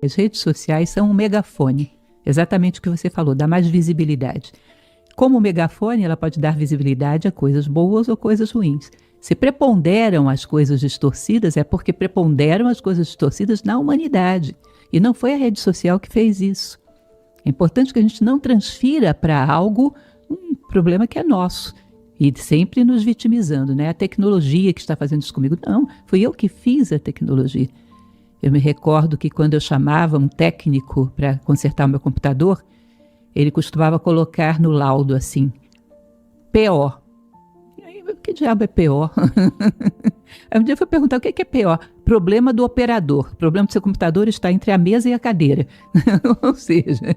As redes sociais são um megafone, exatamente o que você falou, dá mais visibilidade. Como megafone, ela pode dar visibilidade a coisas boas ou coisas ruins. Se preponderam as coisas distorcidas, é porque preponderam as coisas distorcidas na humanidade. E não foi a rede social que fez isso. É importante que a gente não transfira para algo um problema que é nosso. E sempre nos vitimizando, né? A tecnologia que está fazendo isso comigo. Não, fui eu que fiz a tecnologia. Eu me recordo que quando eu chamava um técnico para consertar o meu computador, ele costumava colocar no laudo assim, PO. E aí, que diabo é PO? Aí um dia eu fui perguntar o que é PO? Problema do operador. O problema do seu computador está entre a mesa e a cadeira. Ou seja,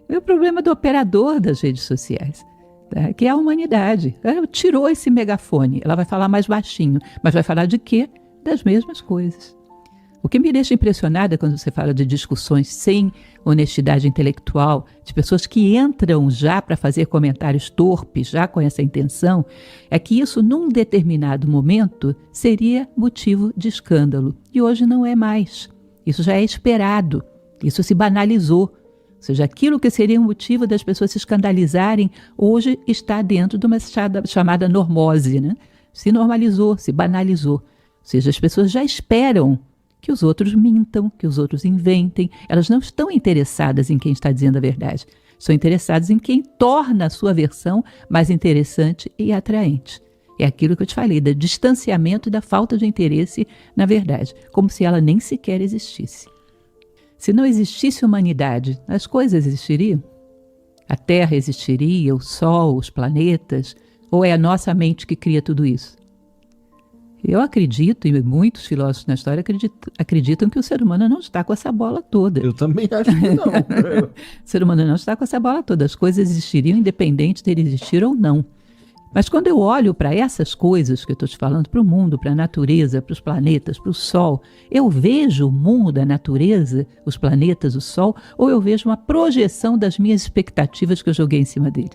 é o problema do operador das redes sociais, tá? Que é a humanidade. Ela tirou esse megafone. Ela vai falar mais baixinho, mas vai falar de quê? Das mesmas coisas. O que me deixa impressionada quando você fala de discussões sem honestidade intelectual, de pessoas que entram já para fazer comentários torpes, já com essa intenção, é que isso, num determinado momento, seria motivo de escândalo. E hoje não é mais. Isso já é esperado. Isso se banalizou. Ou seja, aquilo que seria um motivo das pessoas se escandalizarem, hoje está dentro de uma chamada normose, né? Se normalizou, se banalizou. Ou seja, as pessoas já esperam que os outros mintam, que os outros inventem. Elas não estão interessadas em quem está dizendo a verdade. Estão interessadas em quem torna a sua versão mais interessante e atraente. É aquilo que eu te falei, do distanciamento e da falta de interesse na verdade, como se ela nem sequer existisse. Se não existisse humanidade, as coisas existiriam? A Terra existiria, o Sol, os planetas? Ou é a nossa mente que cria tudo isso? Eu acredito, e muitos filósofos na história acreditam que o ser humano não está com essa bola toda. Eu também acho que não. O ser humano não está com essa bola toda. As coisas existiriam independente de ele existir ou não. Mas quando eu olho para essas coisas que eu estou te falando, para o mundo, para a natureza, para os planetas, para o Sol, eu vejo o mundo, a natureza, os planetas, o Sol, ou eu vejo uma projeção das minhas expectativas que eu joguei em cima dele.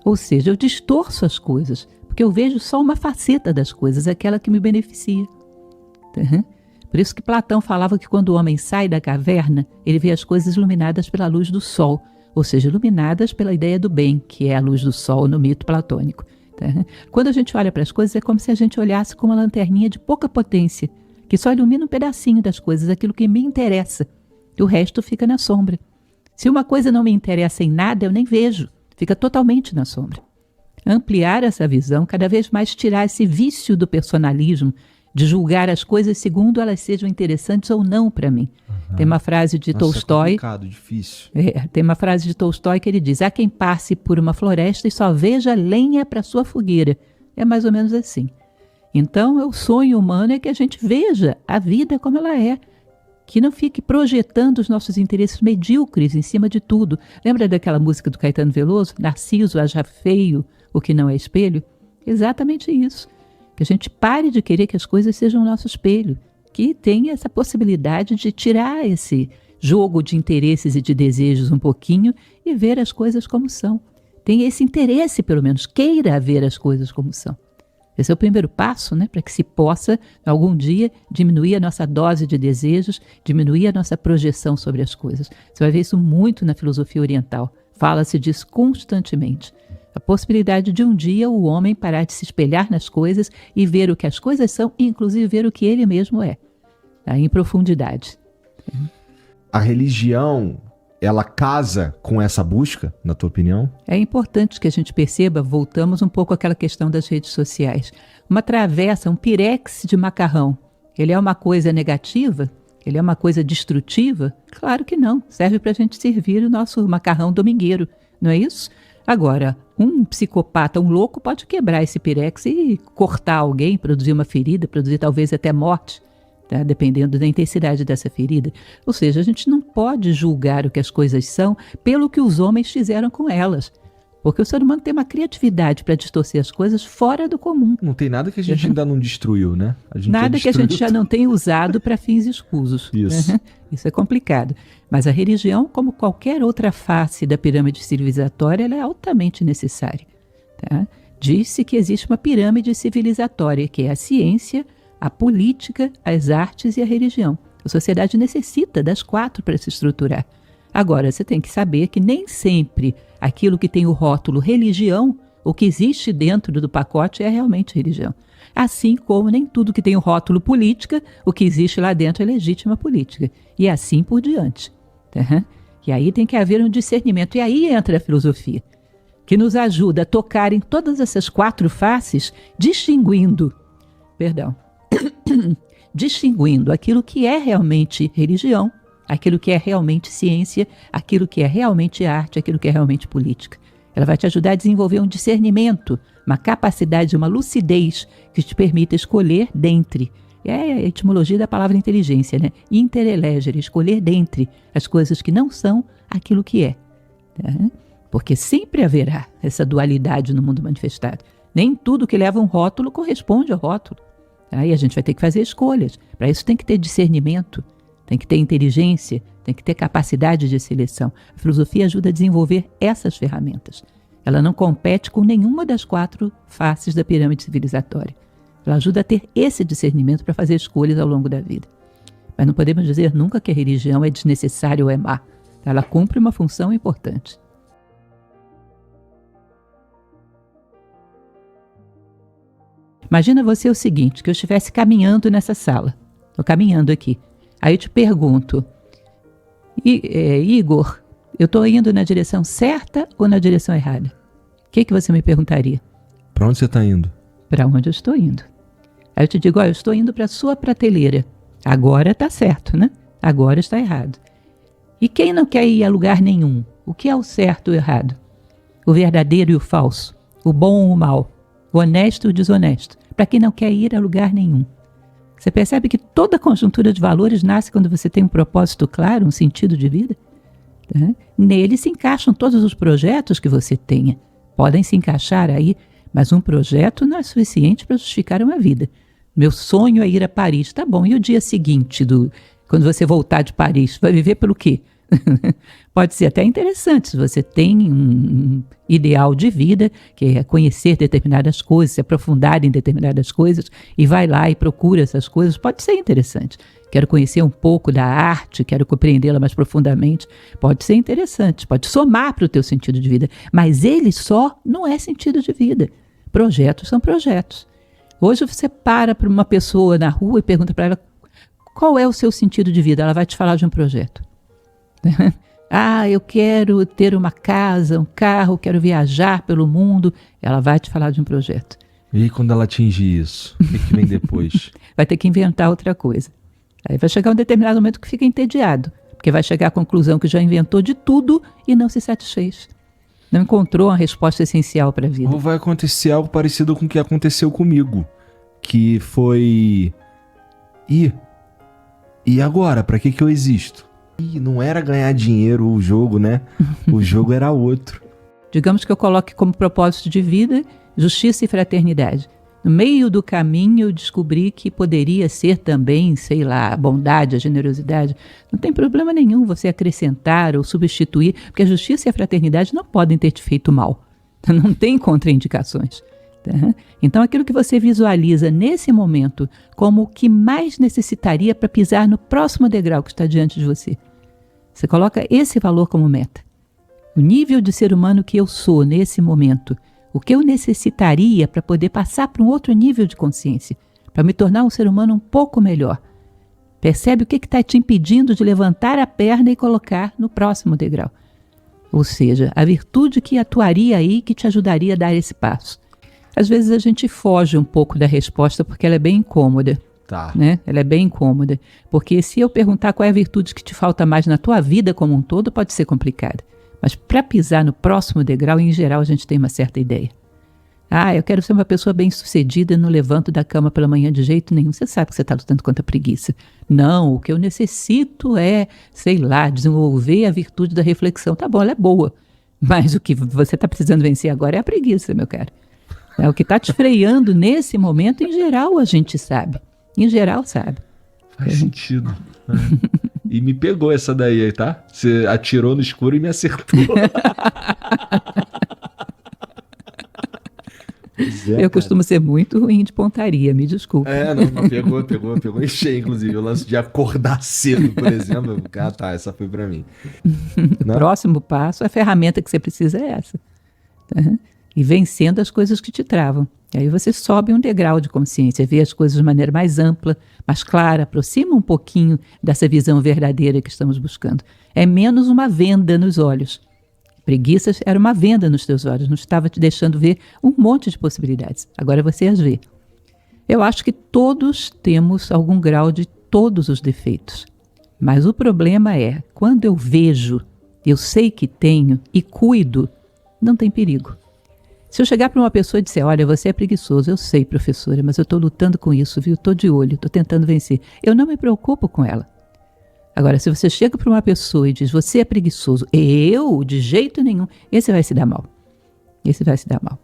Ou seja, eu distorço as coisas, porque eu vejo só uma faceta das coisas, aquela que me beneficia. Uhum. Por isso que Platão falava que quando o homem sai da caverna, ele vê as coisas iluminadas pela luz do sol, ou seja, iluminadas pela ideia do bem, que é a luz do sol no mito platônico. Uhum. Quando a gente olha para as coisas, é como se a gente olhasse com uma lanterninha de pouca potência, que só ilumina um pedacinho das coisas, aquilo que me interessa. O resto fica na sombra. Se uma coisa não me interessa em nada, eu nem vejo. Fica totalmente na sombra. Ampliar essa visão, cada vez mais tirar esse vício do personalismo, de julgar as coisas segundo elas sejam interessantes ou não para mim. Uhum. Tem uma frase de Tolstói. É complicado, difícil. Tem uma frase de Tolstói que ele diz: há quem passe por uma floresta e só veja lenha para sua fogueira. É mais ou menos assim. Então, o sonho humano é que a gente veja a vida como ela é. Que não fique projetando os nossos interesses medíocres em cima de tudo. Lembra daquela música do Caetano Veloso? Narciso, haja feio, o que não é espelho? Exatamente isso. Que a gente pare de querer que as coisas sejam o nosso espelho. Que tenha essa possibilidade de tirar esse jogo de interesses e de desejos um pouquinho e ver as coisas como são. Tenha esse interesse, pelo menos, queira ver as coisas como são. Esse é o primeiro passo, né, para que se possa, algum dia, diminuir a nossa dose de desejos, diminuir a nossa projeção sobre as coisas. Você vai ver isso muito na filosofia oriental. Fala-se disso constantemente. A possibilidade de um dia o homem parar de se espelhar nas coisas e ver o que as coisas são, e inclusive ver o que ele mesmo é, tá? Em profundidade. A religião, ela casa com essa busca, na tua opinião? É importante que a gente perceba, voltamos um pouco àquela questão das redes sociais. Uma travessa, um pirex de macarrão, ele é uma coisa negativa? Ele é uma coisa destrutiva? Claro que não. Serve para a gente servir o nosso macarrão domingueiro, não é isso? Agora, um psicopata, um louco, pode quebrar esse pirex e cortar alguém, produzir uma ferida, produzir talvez até morte. Tá? Dependendo da intensidade dessa ferida. Ou seja, a gente não pode julgar o que as coisas são pelo que os homens fizeram com elas. Porque o ser humano tem uma criatividade para distorcer as coisas fora do comum. Não tem nada que a gente ainda não destruiu, né? Nada que a gente já não tenha usado para fins escusos. Isso. Isso é complicado. Mas a religião, como qualquer outra face da pirâmide civilizatória, ela é altamente necessária. Tá? Diz-se que existe uma pirâmide civilizatória, que é a ciência, a política, as artes e a religião. A sociedade necessita das 4 para se estruturar. Agora, você tem que saber que nem sempre aquilo que tem o rótulo religião, o que existe dentro do pacote é realmente religião. Assim como nem tudo que tem o rótulo política, o que existe lá dentro é legítima política. E assim por diante. Tá? E aí tem que haver um discernimento. E aí entra a filosofia, que nos ajuda a tocar em todas essas 4 faces, distinguindo aquilo que é realmente religião, aquilo que é realmente ciência, aquilo que é realmente arte, aquilo que é realmente política. Ela vai te ajudar a desenvolver um discernimento, uma capacidade, uma lucidez que te permita escolher dentre. É a etimologia da palavra inteligência, né? Interelegere, escolher dentre as coisas que não são aquilo que é. Tá? Porque sempre haverá essa dualidade no mundo manifestado. Nem tudo que leva um rótulo corresponde ao rótulo. Tá? E a gente vai ter que fazer escolhas. Para isso tem que ter discernimento, tem que ter inteligência, tem que ter capacidade de seleção. A filosofia ajuda a desenvolver essas ferramentas. Ela não compete com nenhuma das 4 faces da pirâmide civilizatória. Ela ajuda a ter esse discernimento para fazer escolhas ao longo da vida. Mas não podemos dizer nunca que a religião é desnecessária ou é má. Ela cumpre uma função importante. Imagina você o seguinte, que eu estivesse caminhando nessa sala. Estou caminhando aqui. Aí eu te pergunto, Igor, eu estou indo na direção certa ou na direção errada? O que você me perguntaria? Para onde você está indo? Para onde eu estou indo. Aí eu te digo, eu estou indo para a sua prateleira. Agora está certo, né? Agora está errado. E quem não quer ir a lugar nenhum? O que é o certo ou o errado? O verdadeiro e o falso? O bom ou o mal? O honesto ou o desonesto? Para quem não quer ir a lugar nenhum. Você percebe que toda conjuntura de valores nasce quando você tem um propósito claro, um sentido de vida? Tá? Nele se encaixam todos os projetos que você tenha. Podem se encaixar aí, mas um projeto não é suficiente para justificar uma vida. Meu sonho é ir a Paris. Tá bom, e o dia seguinte, quando você voltar de Paris, vai viver pelo quê? Pode ser até interessante se você tem um ideal de vida, que é conhecer determinadas coisas, se aprofundar em determinadas coisas, e vai lá e procura essas coisas, pode ser interessante. Quero conhecer um pouco da arte, quero compreendê-la mais profundamente, pode ser interessante, pode somar para o teu sentido de vida, mas ele só não é sentido de vida. Projetos são projetos. Hoje você para uma pessoa na rua e pergunta para ela qual é o seu sentido de vida, ela vai te falar de um projeto. Eu quero ter uma casa, um carro, quero viajar pelo mundo. Ela vai te falar de um projeto. E quando ela atingir isso, o que vem depois? Vai ter que inventar outra coisa. Aí vai chegar um determinado momento que fica entediado, porque vai chegar à conclusão que já inventou de tudo e não se satisfez. Não encontrou uma resposta essencial para a vida. Ou vai acontecer algo parecido com o que aconteceu comigo, que foi... E agora? Para que eu existo? Não era ganhar dinheiro o jogo, né? O jogo era outro. Digamos que eu coloque como propósito de vida justiça e fraternidade. No meio do caminho eu descobri que poderia ser também, sei lá, a bondade, a generosidade. Não tem problema nenhum você acrescentar ou substituir, porque a justiça e a fraternidade não podem ter te feito mal. Não tem contraindicações. Tá? Então aquilo que você visualiza nesse momento como o que mais necessitaria para pisar no próximo degrau que está diante de você. Você coloca esse valor como meta. O nível de ser humano que eu sou nesse momento, o que eu necessitaria para poder passar para um outro nível de consciência, para me tornar um ser humano um pouco melhor. Percebe o que está te impedindo de levantar a perna e colocar no próximo degrau. Ou seja, a virtude que atuaria aí, que te ajudaria a dar esse passo. Às vezes a gente foge um pouco da resposta porque ela é bem incômoda. Tá. Né? Ela é bem incômoda. Porque se eu perguntar qual é a virtude que te falta mais na tua vida como um todo, pode ser complicado. Mas para pisar no próximo degrau, em geral, a gente tem uma certa ideia. Eu quero ser uma pessoa bem-sucedida, não levanto da cama pela manhã de jeito nenhum. Você sabe que você está lutando contra a preguiça. Não, o que eu necessito é, sei lá, desenvolver a virtude da reflexão. Tá bom, ela é boa. Mas o que você está precisando vencer agora é a preguiça, meu caro. O que está te freando nesse momento, em geral, a gente sabe. Em geral, sabe. Faz sentido. E me pegou essa daí, tá? Você atirou no escuro e me acertou. Pois é, Eu cara. costumo ser muito ruim de pontaria, me desculpe. Não, pegou em cheio, inclusive. O lance de acordar cedo, por exemplo. Tá, essa foi pra mim. O Não? próximo passo, a ferramenta que você precisa é essa. Tá? E vencendo as coisas que te travam. E aí você sobe um degrau de consciência, vê as coisas de maneira mais ampla, mais clara, aproxima um pouquinho dessa visão verdadeira que estamos buscando. É menos uma venda nos olhos. Preguiças era uma venda nos teus olhos, não estava te deixando ver um monte de possibilidades. Agora você as vê. Eu acho que todos temos algum grau de todos os defeitos. Mas o problema é, quando eu vejo, eu sei que tenho e cuido, não tem perigo. Se eu chegar para uma pessoa e disser, olha, você é preguiçoso, eu sei, professora, mas eu estou lutando com isso, viu? Estou de olho, estou tentando vencer. Eu não me preocupo com ela. Agora, se você chega para uma pessoa e diz, você é preguiçoso, eu, de jeito nenhum, esse vai se dar mal. Esse vai se dar mal.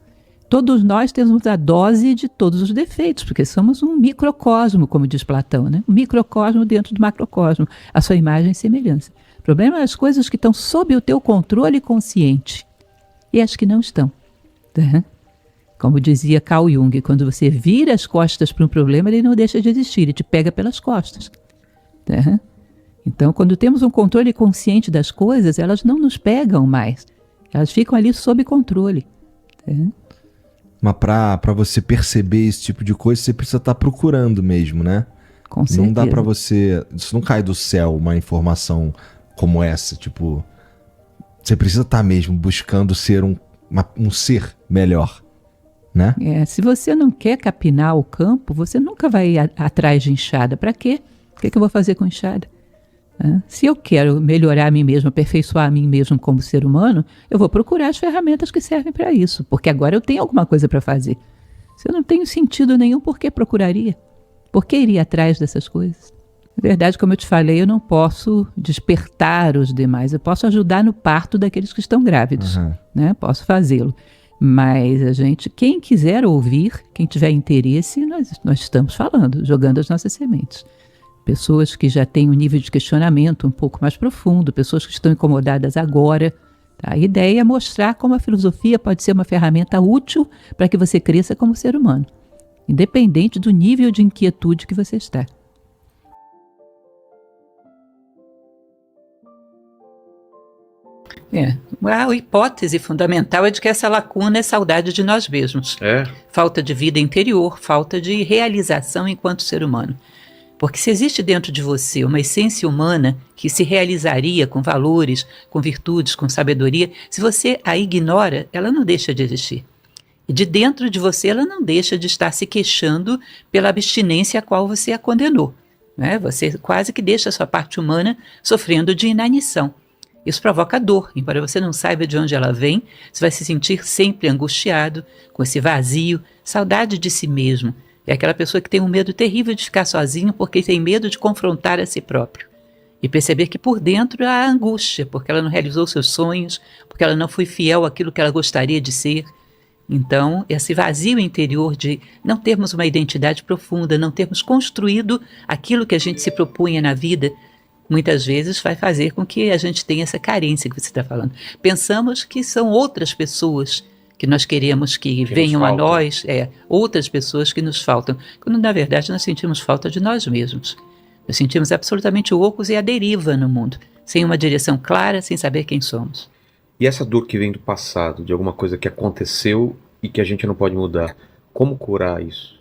Todos nós temos a dose de todos os defeitos, porque somos um microcosmo, como diz Platão, né? Um microcosmo dentro do macrocosmo, a sua imagem e semelhança. O problema é as coisas que estão sob o teu controle consciente e as que não estão. Tá? Como dizia Carl Jung, quando você vira as costas para um problema, ele não deixa de existir, ele te pega pelas costas. Tá? Então, quando temos um controle consciente das coisas, elas não nos pegam mais. Elas ficam ali sob controle. Tá? Mas pra você perceber esse tipo de coisa, você precisa estar procurando mesmo, né? Com certeza. Não dá pra você... Isso não cai do céu, uma informação como essa. Tipo, você precisa estar mesmo buscando ser um ser melhor, né? Se você não quer capinar o campo, você nunca vai atrás de enxada. Para quê? O que eu vou fazer com enxada? Se eu quero melhorar a mim mesmo, aperfeiçoar a mim mesmo como ser humano, eu vou procurar as ferramentas que servem para isso, porque agora eu tenho alguma coisa para fazer. Se eu não tenho sentido nenhum, por que procuraria? Por que iria atrás dessas coisas? Na verdade, como eu te falei, eu não posso despertar os demais, eu posso ajudar no parto daqueles que estão grávidos, né? Posso fazê-lo. Mas quem quiser ouvir, quem tiver interesse, nós estamos falando, jogando as nossas sementes. Pessoas que já têm um nível de questionamento um pouco mais profundo, pessoas que estão incomodadas agora. Tá? A ideia é mostrar como a filosofia pode ser uma ferramenta útil para que você cresça como ser humano, independente do nível de inquietude que você está. A hipótese fundamental é de que essa lacuna é saudade de nós mesmos. Falta de vida interior, falta de realização enquanto ser humano. Porque se existe dentro de você uma essência humana que se realizaria com valores, com virtudes, com sabedoria, se você a ignora, ela não deixa de existir. E de dentro de você, ela não deixa de estar se queixando pela abstinência a qual você a condenou. Né? Você quase que deixa a sua parte humana sofrendo de inanição. Isso provoca dor, embora você não saiba de onde ela vem, você vai se sentir sempre angustiado, com esse vazio, saudade de si mesmo. É aquela pessoa que tem um medo terrível de ficar sozinho porque tem medo de confrontar a si próprio. E perceber que por dentro há angústia, porque ela não realizou seus sonhos, porque ela não foi fiel àquilo que ela gostaria de ser. Então, esse vazio interior de não termos uma identidade profunda, não termos construído aquilo que a gente se propunha na vida, muitas vezes vai fazer com que a gente tenha essa carência que você está falando. Pensamos que são outras pessoas que nós queremos que venham a nós, outras pessoas que nos faltam, quando na verdade nós sentimos falta de nós mesmos. Nos sentimos absolutamente ocos e à deriva no mundo, sem uma direção clara, sem saber quem somos. E essa dor que vem do passado, de alguma coisa que aconteceu e que a gente não pode mudar, como curar isso?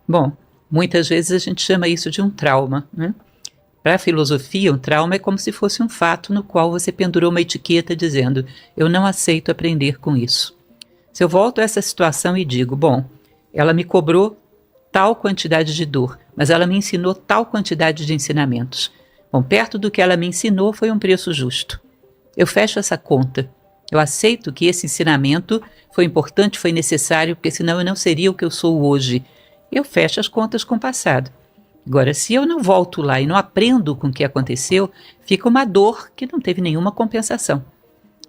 Bom, muitas vezes a gente chama isso de um trauma, né? Para a filosofia, um trauma é como se fosse um fato no qual você pendurou uma etiqueta dizendo, eu não aceito aprender com isso. Se eu volto a essa situação e digo, bom, ela me cobrou tal quantidade de dor, mas ela me ensinou tal quantidade de ensinamentos. Bom, perto do que ela me ensinou foi um preço justo. Eu fecho essa conta. Eu aceito que esse ensinamento foi importante, foi necessário, porque senão eu não seria o que eu sou hoje. Eu fecho as contas com o passado. Agora, se eu não volto lá e não aprendo com o que aconteceu, fica uma dor que não teve nenhuma compensação.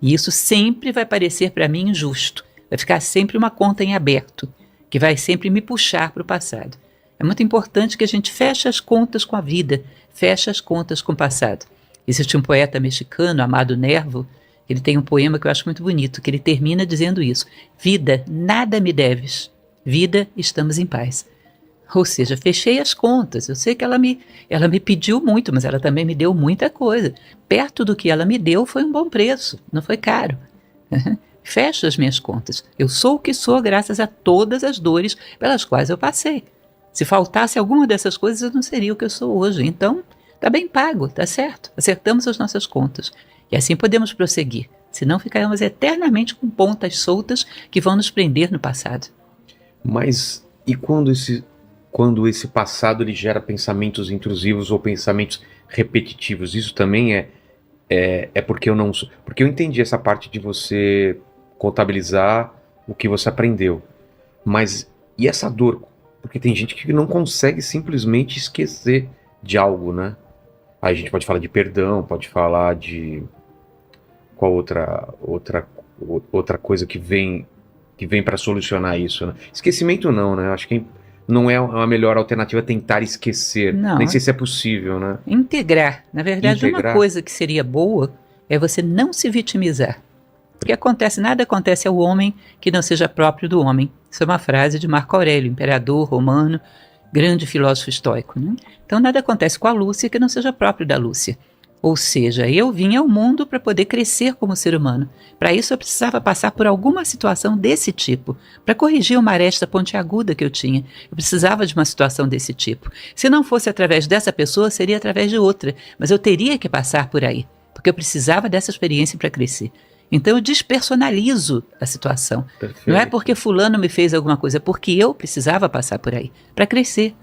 E isso sempre vai parecer para mim injusto. Vai ficar sempre uma conta em aberto, que vai sempre me puxar para o passado. É muito importante que a gente feche as contas com a vida, feche as contas com o passado. Existe um poeta mexicano, Amado Nervo, Ele tem um poema que eu acho muito bonito, que ele termina dizendo isso: vida, nada me deves. Vida, estamos em paz. Ou seja, fechei as contas. Eu sei que ela me pediu muito, mas ela também me deu muita coisa. Perto do que ela me deu foi um bom preço, não foi caro. Fecho as minhas contas. Eu sou o que sou graças a todas as dores pelas quais eu passei. Se faltasse alguma dessas coisas, eu não seria o que eu sou hoje. Então, está bem pago, está certo. Acertamos as nossas contas. E assim podemos prosseguir. Senão ficaremos eternamente com pontas soltas que vão nos prender no passado. Mas e quando esse passado ele gera pensamentos intrusivos ou pensamentos repetitivos? Isso também é porque eu não... Porque eu entendi essa parte de você contabilizar o que você aprendeu. Mas e essa dor? Porque tem gente que não consegue simplesmente esquecer de algo, né? Aí a gente pode falar de perdão, pode falar de... Qual outra coisa que vem para solucionar isso, né? Esquecimento não, né? Acho que não é a melhor alternativa tentar esquecer. Não. Nem sei se é possível, né? Integrar. Na verdade, uma coisa que seria boa é você não se vitimizar. Porque nada acontece ao homem que não seja próprio do homem. Isso é uma frase de Marco Aurélio, imperador romano, grande filósofo estoico, né? Então nada acontece com a Lúcia que não seja próprio da Lúcia. Ou seja, eu vim ao mundo para poder crescer como ser humano. Para isso eu precisava passar por alguma situação desse tipo, para corrigir uma aresta pontiaguda que eu tinha. Eu precisava de uma situação desse tipo. Se não fosse através dessa pessoa, seria através de outra, mas eu teria que passar por aí, porque eu precisava dessa experiência para crescer. Então eu despersonalizo a situação. Perfeito. Não é porque fulano me fez alguma coisa, é porque eu precisava passar por aí, para crescer.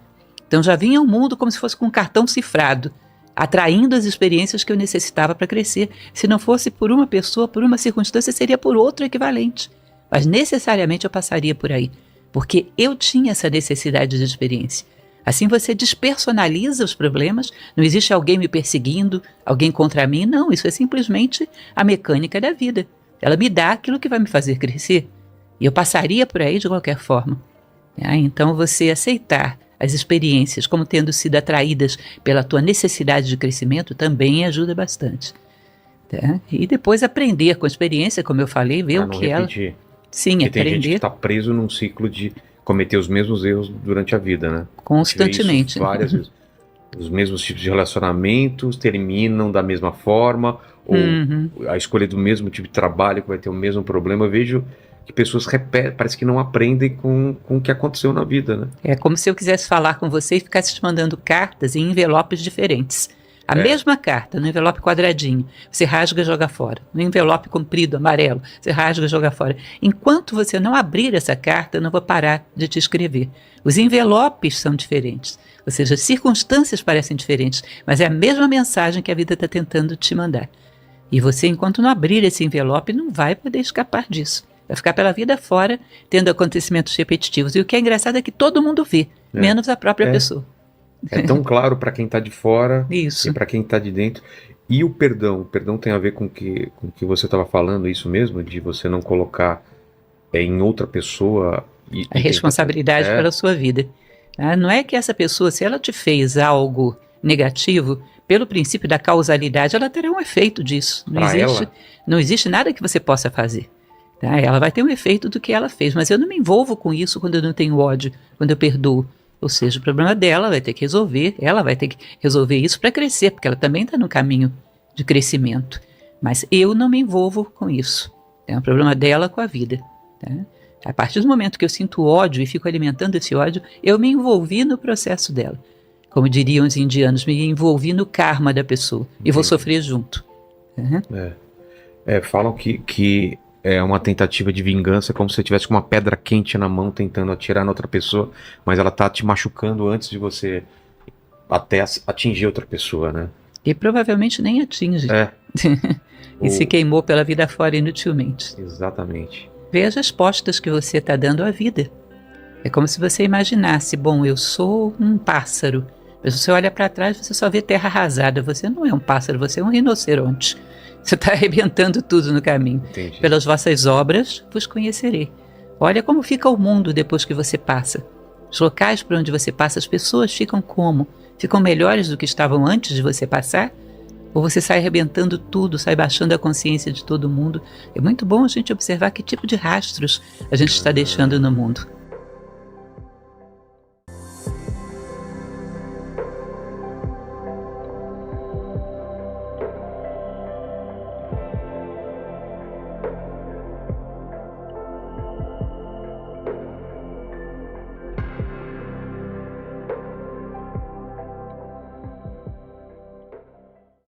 Então já vinha ao mundo como se fosse com um cartão cifrado, atraindo as experiências que eu necessitava para crescer. Se não fosse por uma pessoa, por uma circunstância, seria por outro equivalente. Mas necessariamente eu passaria por aí, porque eu tinha essa necessidade de experiência. Assim você despersonaliza os problemas, não existe alguém me perseguindo, alguém contra mim, não, isso é simplesmente a mecânica da vida. Ela me dá aquilo que vai me fazer crescer, e eu passaria por aí de qualquer forma. Então você aceitar as experiências como tendo sido atraídas pela tua necessidade de crescimento também ajuda bastante. Tá? E depois aprender com a experiência, como eu falei, ver o que ela... Sim, porque aprender. Tem gente que está preso num ciclo de cometer os mesmos erros durante a vida, né? Constantemente. Isso várias vezes. Os mesmos tipos de relacionamentos terminam da mesma forma, ou a escolha do mesmo tipo de trabalho que vai ter o mesmo problema. Eu vejo que pessoas repetem, parece que não aprendem com o que aconteceu na vida, né? É como se eu quisesse falar com você e ficasse te mandando cartas em envelopes diferentes. A mesma carta, no envelope quadradinho, você rasga e joga fora. No envelope comprido, amarelo, você rasga e joga fora. Enquanto você não abrir essa carta, eu não vou parar de te escrever. Os envelopes são diferentes, ou seja, as circunstâncias parecem diferentes, mas é a mesma mensagem que a vida está tentando te mandar. E você, enquanto não abrir esse envelope, não vai poder escapar disso. Vai ficar pela vida fora, tendo acontecimentos repetitivos. E o que é engraçado é que todo mundo vê, menos a própria pessoa. É tão claro para quem está de fora isso. E para quem está de dentro. E o perdão tem a ver com o que você estava falando, isso mesmo? De você não colocar em outra pessoa... a responsabilidade pela sua vida. Não é que essa pessoa, se ela te fez algo negativo, pelo princípio da causalidade, ela terá um efeito disso. Não existe nada que você possa fazer. Tá? Ela vai ter um efeito do que ela fez, mas eu não me envolvo com isso quando eu não tenho ódio, quando eu perdoo. Ou seja, o problema dela vai ter que resolver, ela vai ter que resolver isso para crescer, porque ela também está no caminho de crescimento. Mas eu não me envolvo com isso. É um problema dela com a vida. Tá? A partir do momento que eu sinto ódio e fico alimentando esse ódio, eu me envolvi no processo dela. Como diriam os indianos, me envolvi no karma da pessoa. E vou sofrer junto. Falam que é uma tentativa de vingança, como se você tivesse com uma pedra quente na mão tentando atirar na outra pessoa, mas ela tá te machucando antes de você até atingir outra pessoa, né? E provavelmente nem atinge. E se queimou pela vida fora inutilmente. Exatamente. Veja as postas que você está dando à vida. É como se você imaginasse, bom, eu sou um pássaro. Mas você olha para trás, você só vê terra arrasada. Você não é um pássaro, você é um rinoceronte. Você está arrebentando tudo no caminho. Entendi. Pelas vossas obras vos conhecerei. Olha como fica o mundo depois que você passa. Os locais por onde você passa, as pessoas ficam como? Ficam melhores do que estavam antes de você passar? ou você sai arrebentando tudo, sai baixando a consciência de todo mundo. É muito bom a gente observar que tipo de rastros a gente está deixando no mundo.